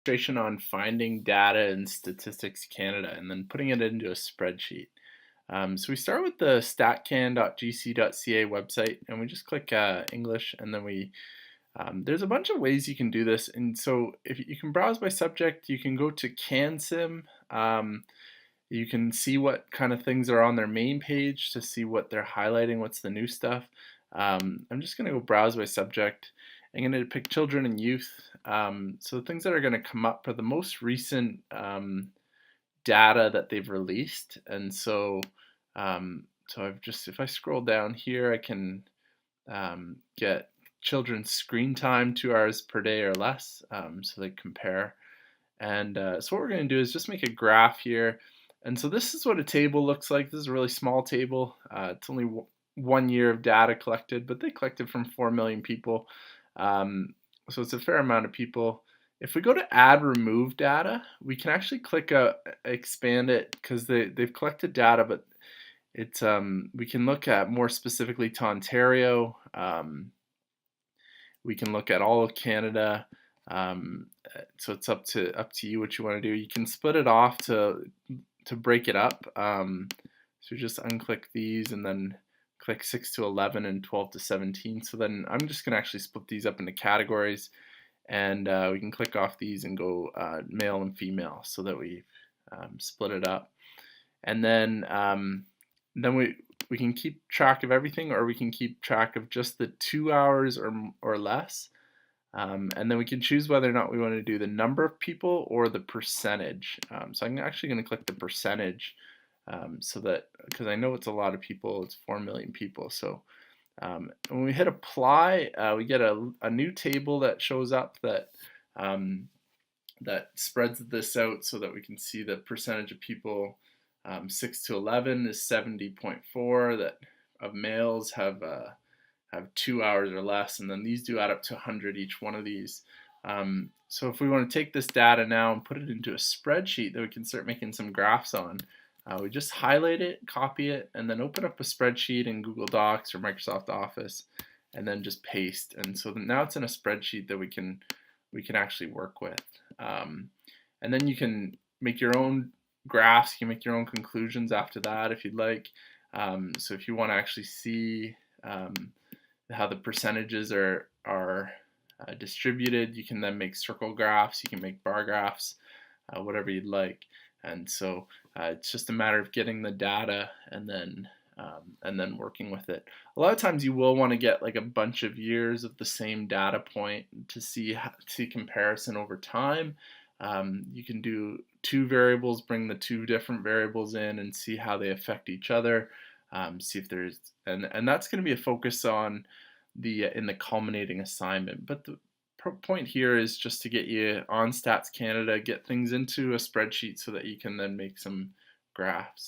Demonstration on finding data in Statistics Canada and then putting it into a spreadsheet. So we start with the statcan.gc.ca website and we just click English and then there's a bunch of ways you can do this. And so if you can browse by subject, you can go to CanSim. You can see what kind of things are on their main page to see what they're highlighting, what's the new stuff. I'm just going to go browse by subject. I'm going to pick children and youth. So the things that are going to come up are the most recent data that they've released. And so I've just, if I scroll down here, I can get children's screen time 2 hours per day or less. So they compare. And so what we're going to do is just make a graph here. And so this is what a table looks like. This is a really small table. It's only 1 year of data collected, but they collected from 4 million people. So it's a fair amount of people. If we go to add remove data, we can actually click expand it because they've collected data, but it's we can look at more specifically to Ontario. We can look at all of Canada. So it's up to you what you want to do. You can split it off to break it up. So just unclick these and then click 6 to 11 and 12 to 17. So then I'm just going to actually split these up into categories, and we can click off these and go male and female so that we split it up. And then we can keep track of everything, or we can keep track of just the 2 hours or less. And then we can choose whether or not we want to do the number of people or the percentage. So I'm actually going to click the percentage so that, because I know it's a lot of people, it's 4 million people. So when we hit apply, we get a new table that shows up that spreads this out so that we can see the percentage of people. 6 to 11 is 70.4 that of males have 2 hours or less, and then these do add up to 100 each one of these. So if we want to take this data now and put it into a spreadsheet that we can start making some graphs on, we just highlight it, copy it, and then open up a spreadsheet in Google Docs or Microsoft Office, and then just paste. And so now it's in a spreadsheet that we can actually work with. And then you can make your own graphs, you can make your own conclusions after that if you'd like. So if you want to actually see how the percentages are distributed, you can then make circle graphs, you can make bar graphs, whatever you'd like. And so it's just a matter of getting the data and then working with it. A lot of times you will want to get like a bunch of years of the same data point to see comparison over time. You can do two variables, bring the two different variables in and see how they affect each other. See if there's, and that's going to be a focus on in the culminating assignment. But the point here is just to get you on StatsCanada, get things into a spreadsheet so that you can then make some graphs.